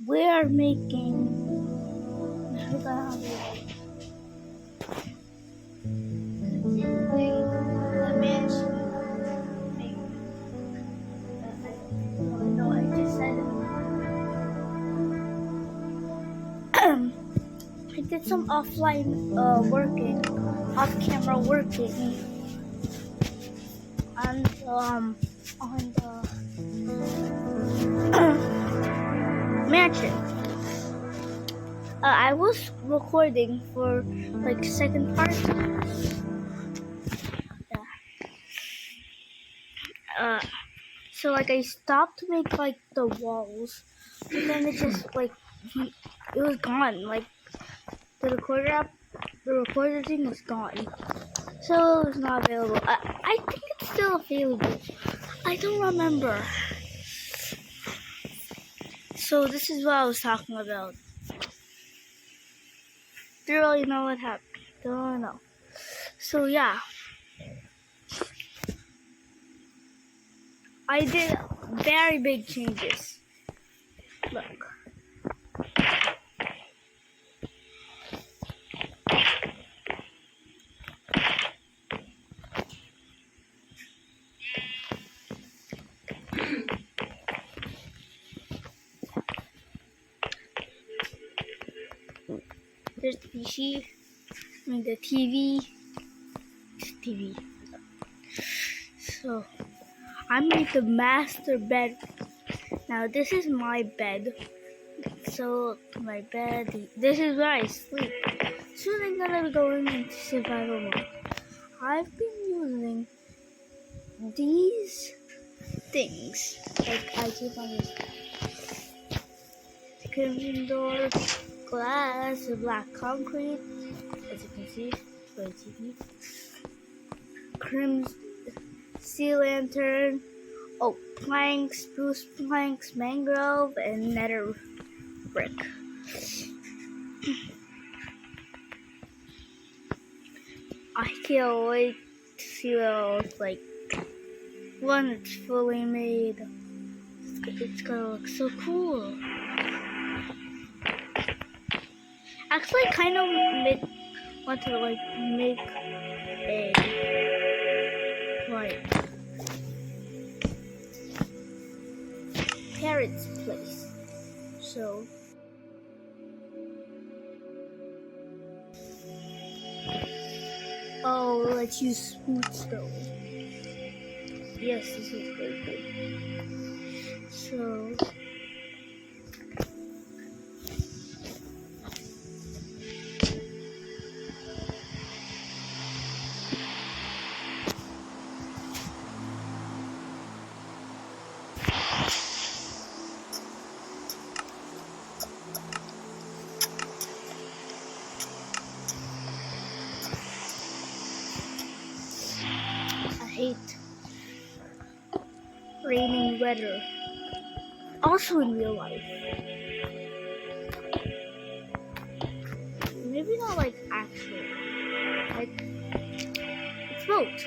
we are making I did some offline working, off-camera working, and on the mansion. I was recording for like second part. Yeah. So like I stopped to make like the walls, and then it just like it was gone. Like the recorder thing was gone. So it was not available. I think it's still available. I don't remember. So this is what I was talking about. Don't really know what happened. Don't know. So yeah. I did very big changes. Look. There's the PC, the TV. TV. So I made the master bed. Now this is my bed. So my bed. This is where I sleep. Soon I'm gonna be going into survival mode. I've been using these things. Like I keep on using crimson door, glass, black concrete. As you can see, for TV. Crimson sea lantern. Oh, planks, spruce planks, mangrove, and nether brick. I can't wait to see what it looks like when it's fully made. It's gonna look so cool. Actually, I kind of want to like make a like parrot's place. So let's use smooth stone. Yes, this is very good. So hate raining weather. Also in real life. Maybe not like actual. Like it's boat.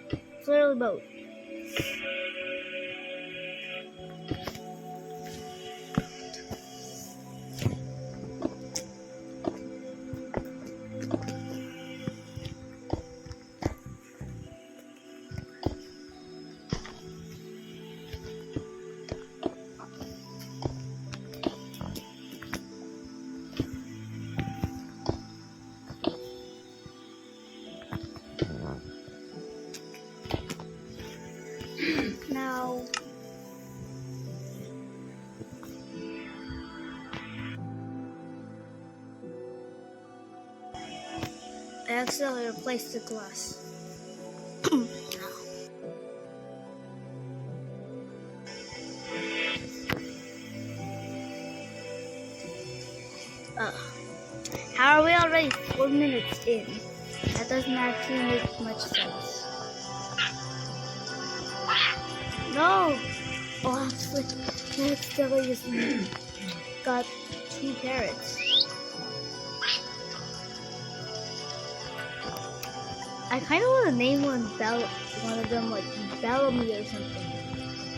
It's literally boat. Now I accidentally replaced the glass. How are we already 4 minutes in? That doesn't actually make much sense. No! Oh, I accidentally just got 2 parrots. I kind of want to name one of them like Bellamy or something.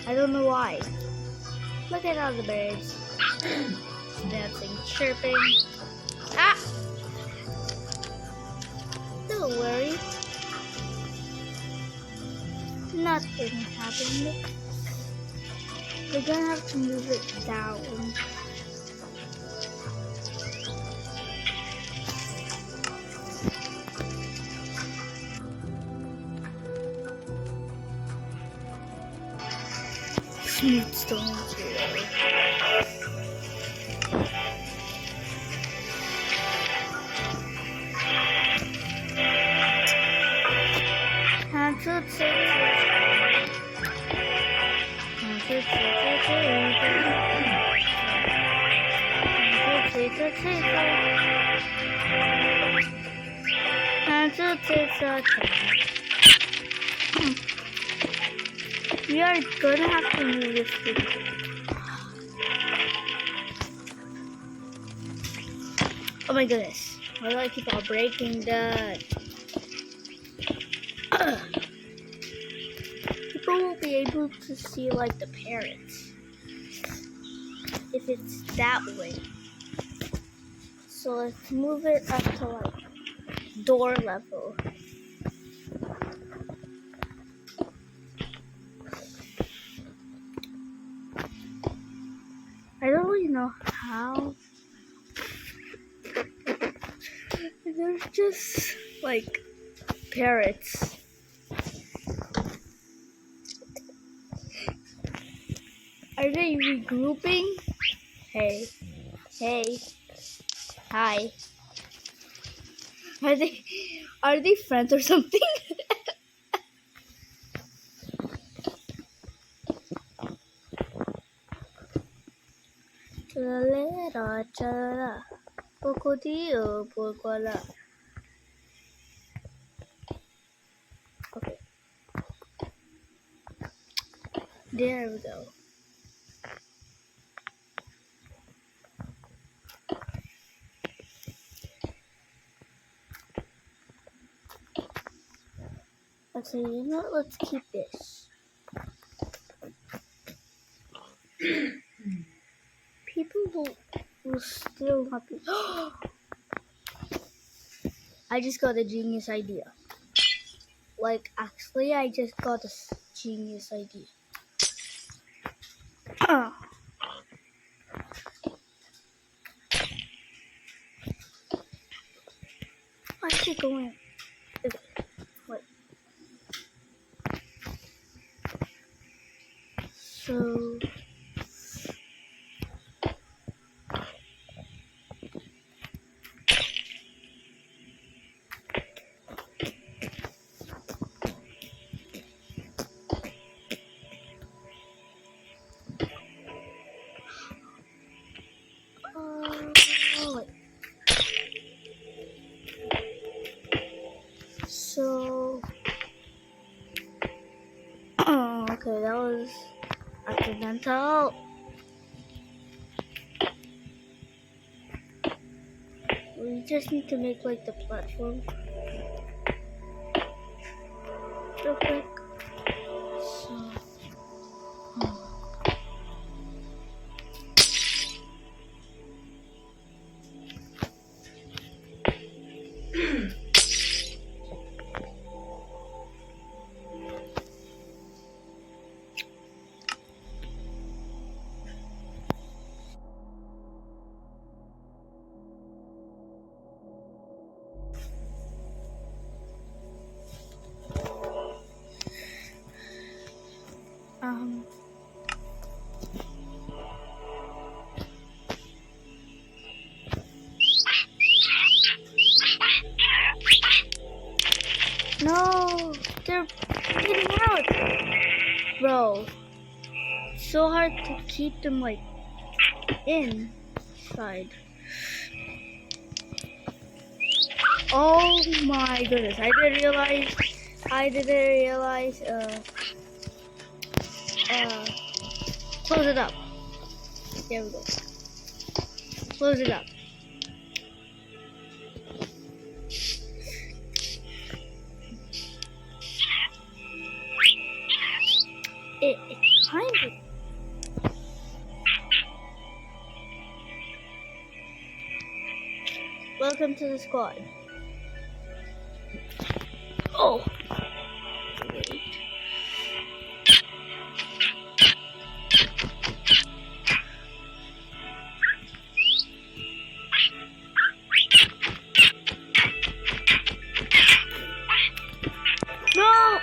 I don't know why. Look at all the birds. chirping. Ah! Don't worry. Nothing happened. We're gonna have to move it down. Smooth stones here. We are gonna have to move this thing. Oh my goodness. Why do I keep on breaking that? People will be able to see like the parrots if it's that way. So let's move it up to like door level. I don't really know how. There's just like parrots. Are they regrouping? Hey. Hey. Hi. Are they friends or something? Chalera, Pocodillo, Pocola. Okay. There we go. Okay, you know what? Let's keep this. People will still not be. I just got a genius idea. Like, actually, I just got a genius idea. What's it going? Wait. So. Wait. So. Okay, that was accidental. We just need to make like the platform real quick. So. No, they're getting out. Bro, it's so hard to keep them like inside. Oh my goodness, I didn't realize, close it up. There we go. Close it up. It kind of. Welcome to the squad. Oh. Wait. No!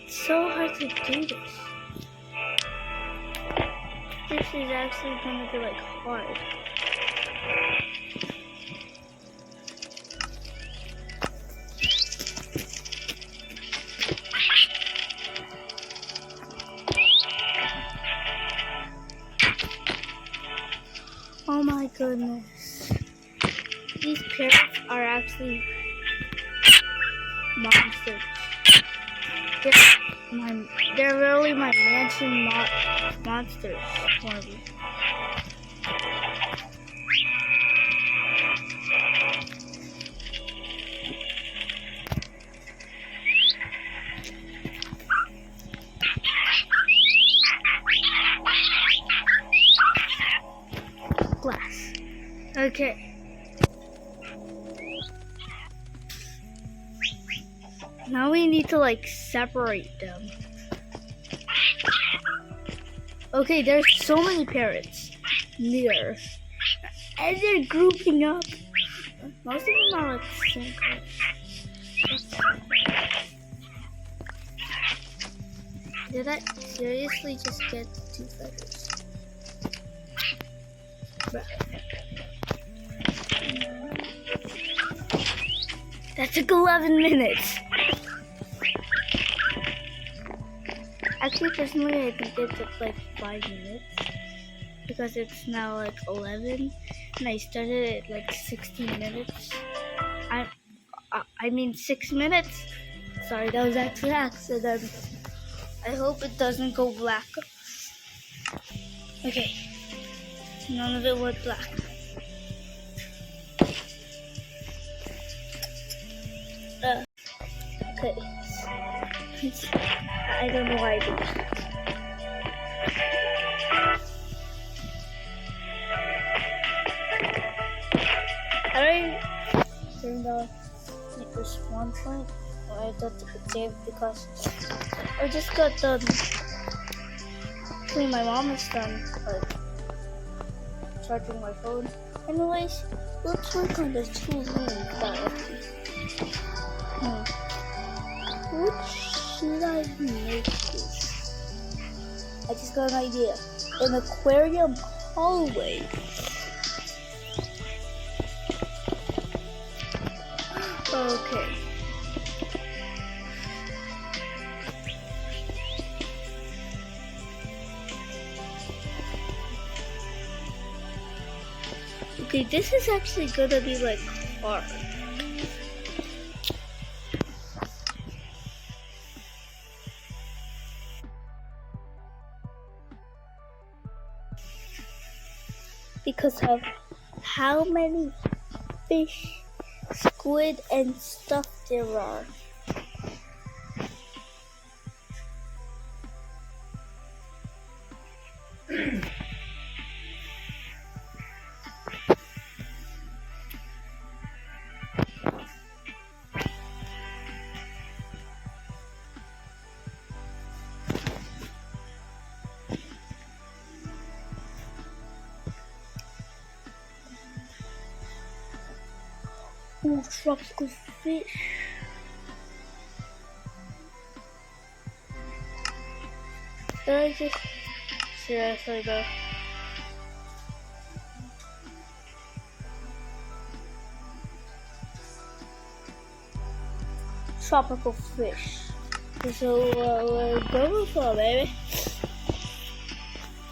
It's so hard to do this. This is actually gonna be like hard. Oh my goodness. These parrots are actually monsters. They're really my mansion monsters for me. Glass. Okay. Now we need to like separate them. Okay, there's so many parrots near. And they're grouping up. Most of them are like the same color. Did I seriously just get 2 feathers? Bruh. That took 11 minutes. Actually, personally, I think it took like 5 minutes because it's now like 11, and I started at like 16 minutes. I mean 6 minutes. Sorry, that was actually an accident. I hope it doesn't go black. Okay, none of it went black. Okay. I don't know why I did that. I turned on this one point. I thought it could save because I just got done. Actually, my mom is done like charging my phone. Anyways, let's work on this 2 rooms directly. What should I make this? I just got an idea. An aquarium hallway. Okay. Okay, this is actually gonna be like hard. Because of how many fish, squid, and stuff there are. Ooh, tropical fish. Did I just seriously though? Tropical fish. So we're going for it, baby.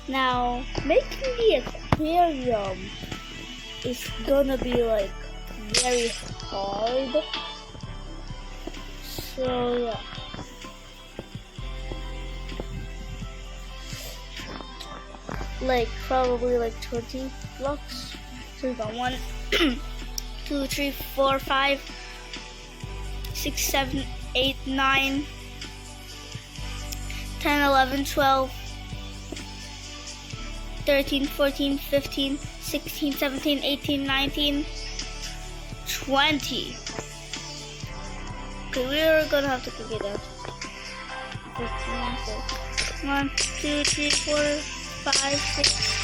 Now making the aquarium is gonna be like very hard. So yeah. Like probably like 20 blocks. So we got 1, 2, 3, 4, 5, 6, 7, 8, 9, 10, 11, 12, 13, 14, 15, 16, 17, 18, 19, 20. Okay, we're gonna have to cook it out. 15, so 1, 2, 3, 4, 5, 6.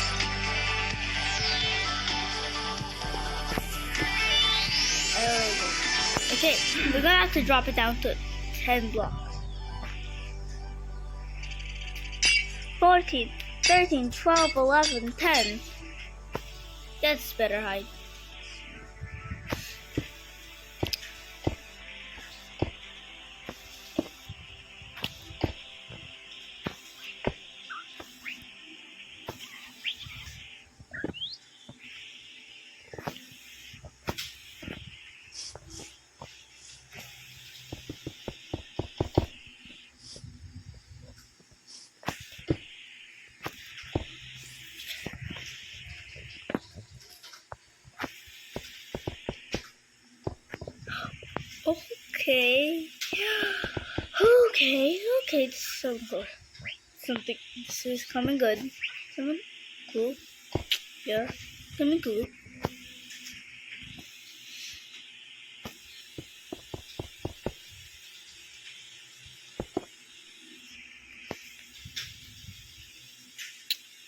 Okay, we're gonna have to drop it down to 10 blocks. 14, 13, 12, 11, 10. That's better height. Okay. Okay, this is so good. This is coming good. Coming cool. Yeah, coming cool.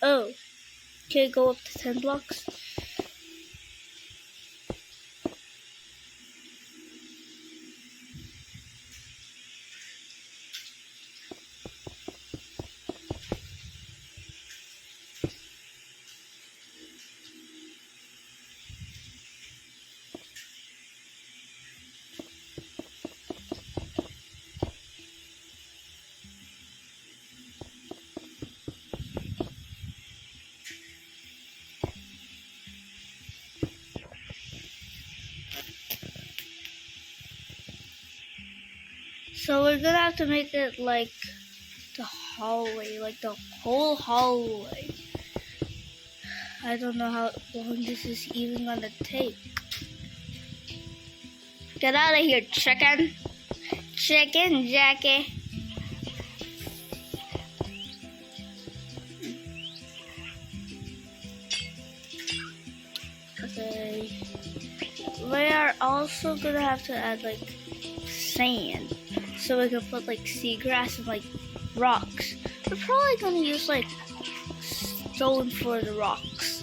Oh, okay, go up to 10 blocks. So we're gonna have to make it like the hallway, like the whole hallway. I don't know how long this is even gonna take. Get out of here, chicken. Chicken, Jackie. Okay. We are also gonna have to add like sand. So we can put like seagrass and like rocks. We're probably gonna use like stone for the rocks.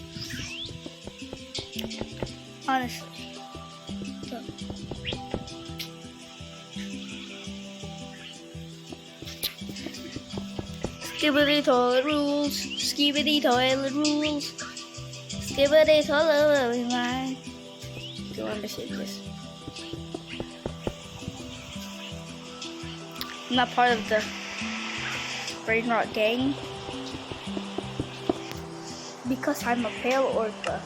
Honestly. So. Skibbity toilet rules. Skibbity toilet rules. Skibbity toilet line. Do you want to see this? I'm not part of the brain rot gang because I'm a pale orca.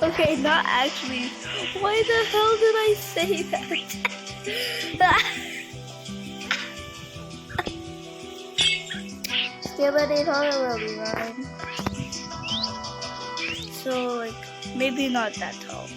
Okay, not actually. Why the hell did I say that? Skibbity toilet will be mine. So like maybe not that tall.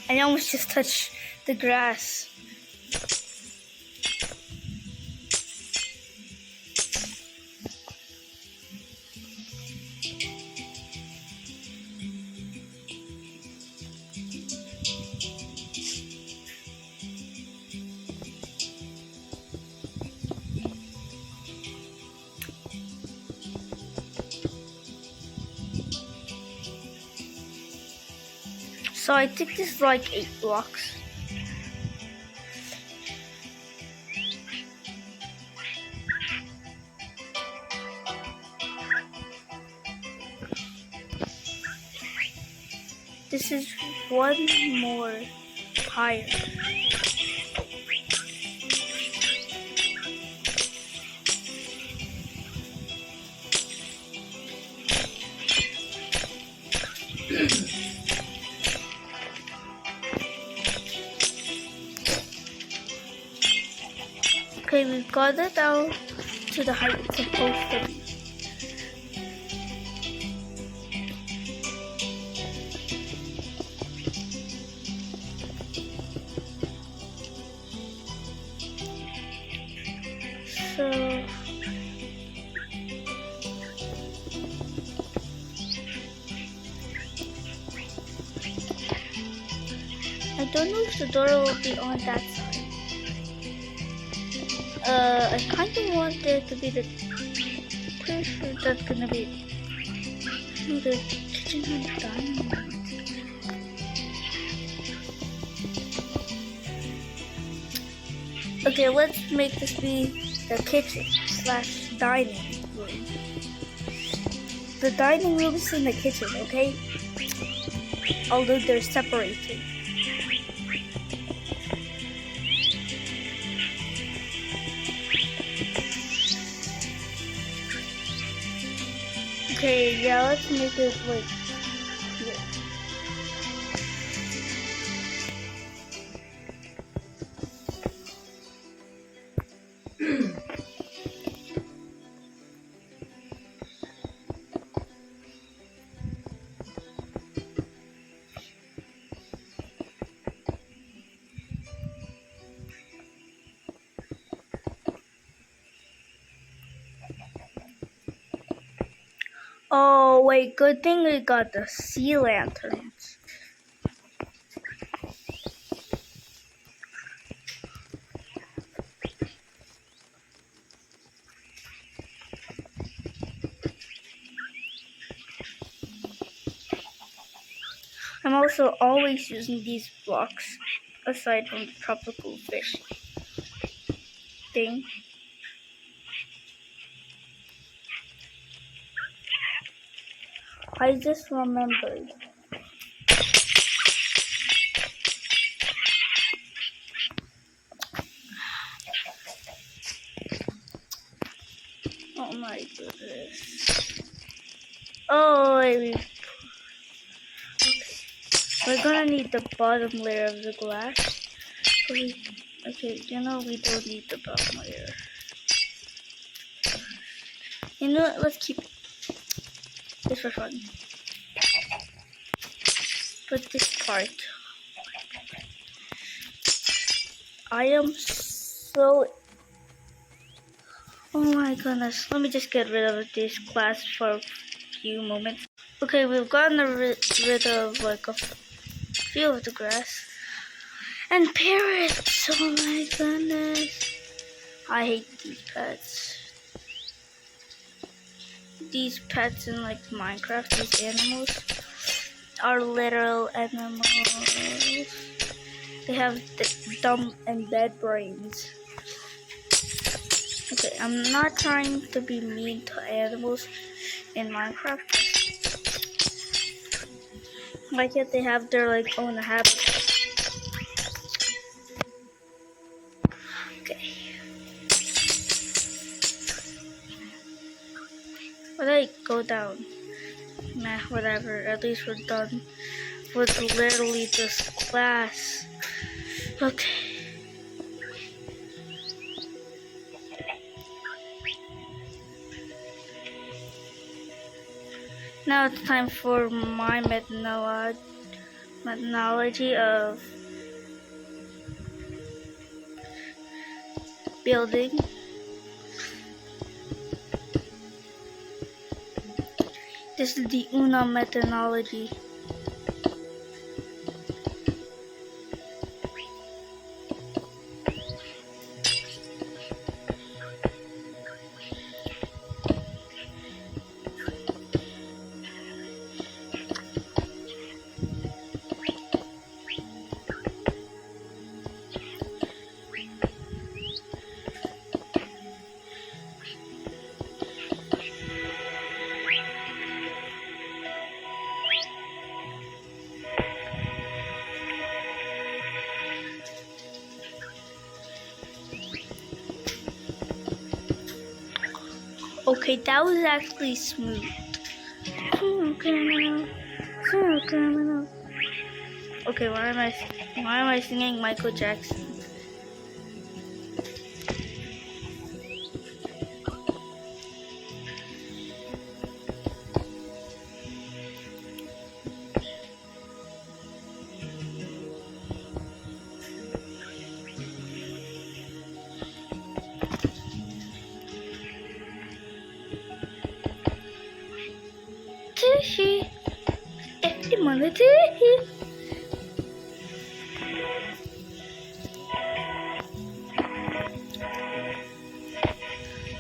I almost just touched the grass. So I think this is like 8 blocks. this is one more higher. Okay, we've got it down to the height it's supposed to be. So I don't know if the door will be on that side. I kind of want there to be the. Pretty sure that's gonna be the kitchen and dining room. Okay, let's make this be the kitchen / dining room. The dining room is in the kitchen, okay? Although they're separated. Okay, yeah, let's make it like here. Oh wait, good thing we got the sea lanterns. I'm also always using these blocks, aside from the tropical fish thing. I just remembered. Oh my goodness. Oh, wait. Okay. We're gonna need the bottom layer of the glass. Okay, you know we don't need the bottom layer. You know what? Let's keep this for fun. But this part. I am so. Oh my goodness. Let me just get rid of this glass for a few moments. Okay, we've gotten rid of like a few of the grass. And parrots! Oh my goodness. I hate these pets. These pets in like Minecraft, these animals, are literal animals. They have dumb and dead brains. Okay, I'm not trying to be mean to animals in Minecraft. Like yet they have their like own habitat. Okay. But I go down. Nah, whatever. At least we're done with literally this class. Okay. Now it's time for my methodology of building. This is the Una methodology. Okay, that was actually smooth. Okay, why am I singing Michael Jackson? Tushy, mana tushy?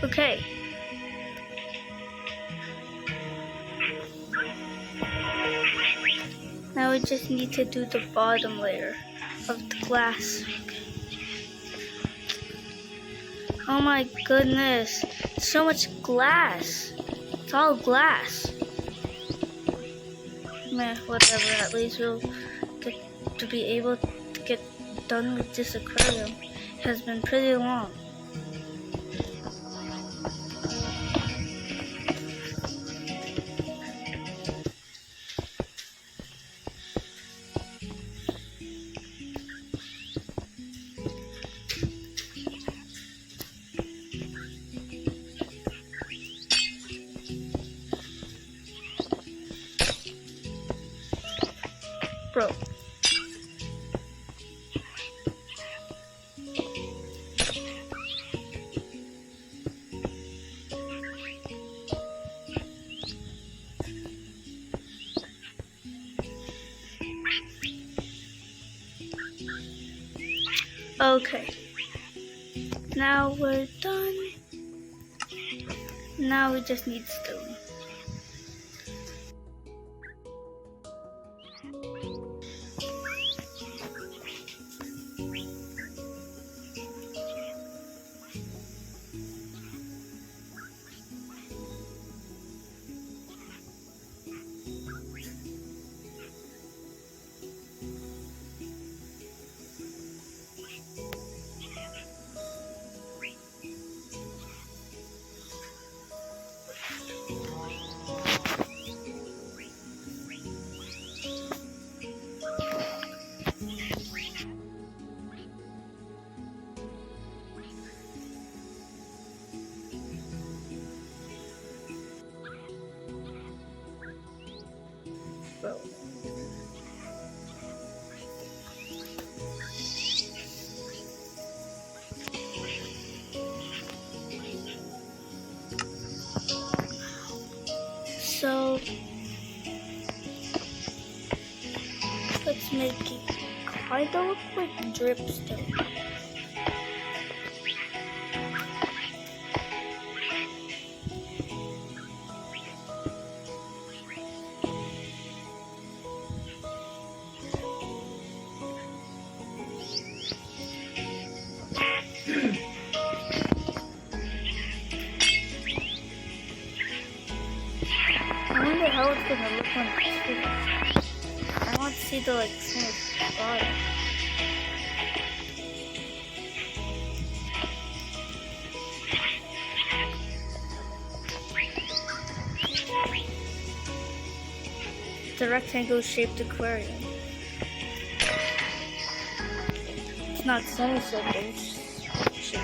Okay. Now we just need to do the bottom layer of the glass. Oh my goodness, so much glass. It's all glass. Meh, whatever, at least we'll get to be able to get done with this aquarium. It has been pretty long. Bro. Okay. Now we're done. Now we just need stone. Bro. So let's make it kind of look like dripstone. I wonder how it's gonna look when it's finished. I want to see the smooth bottom. The rectangle-shaped aquarium. It's not semicircle shaped.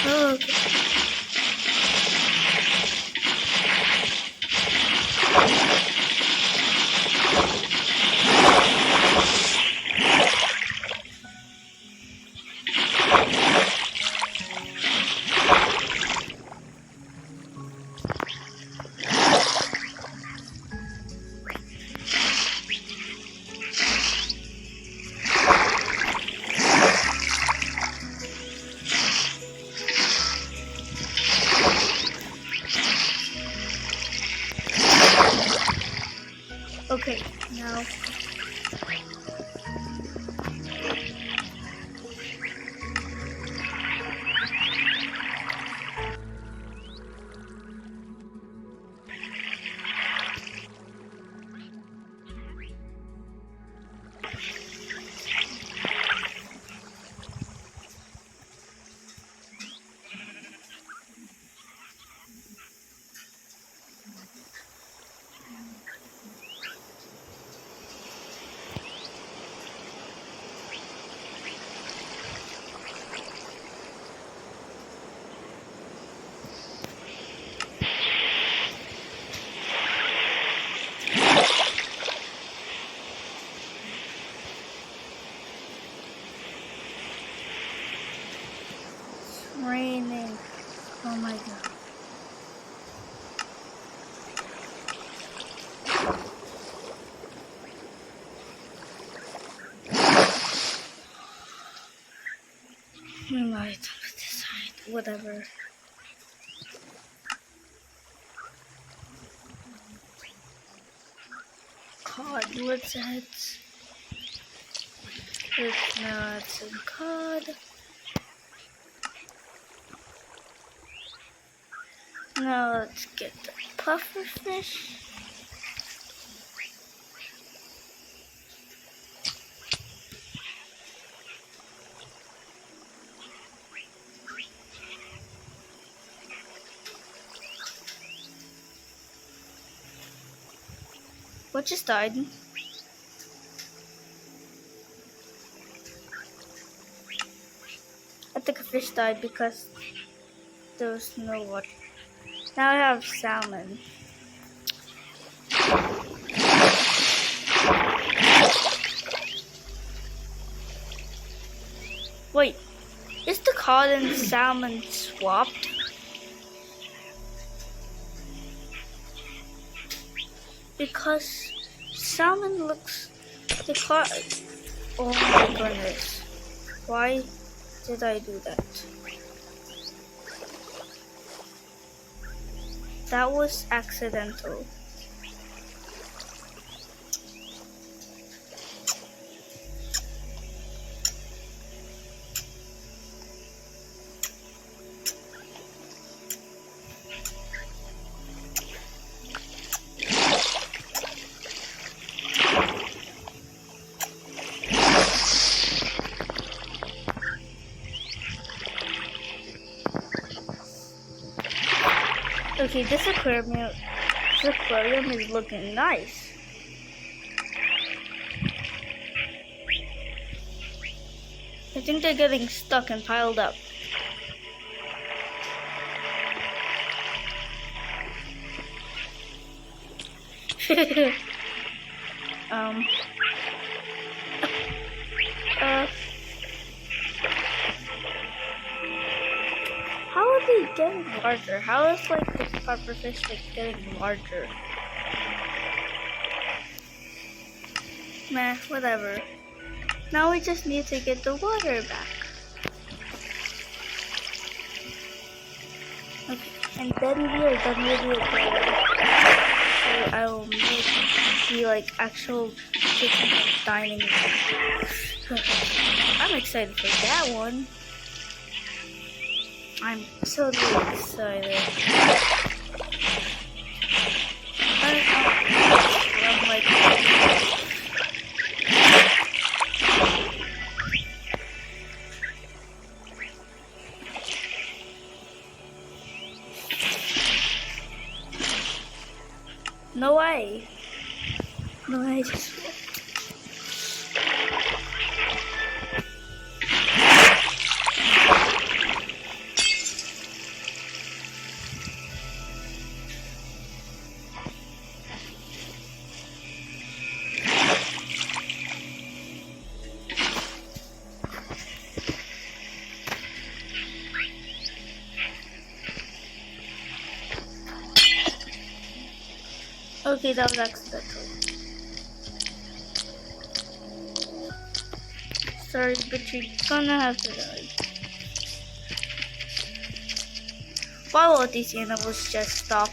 Oh, okay. Raining. Oh my god. Alright, decide. Whatever. Cod, what's that? It's not some cod. Now let's get the puffer fish. What just died? I think a fish died because there was no water. Now I have salmon. Wait, is the cod and salmon swapped? Because salmon looks the cod. Oh my goodness! Why did I do that? That was accidental. Okay, this aquarium is looking nice. I think they're getting stuck and piled up. How are they getting larger? How is like the pufferfish like getting larger? Meh, whatever. Now we just need to get the water back. Okay, and then we are done with the aquarium. So I will make the like actual kitchen and dining room. I'm excited for that one. I'm so excited. I'm like, no way. No way, just okay, that was accidental. Sorry, but you're gonna have to die. Why won't these animals just stop?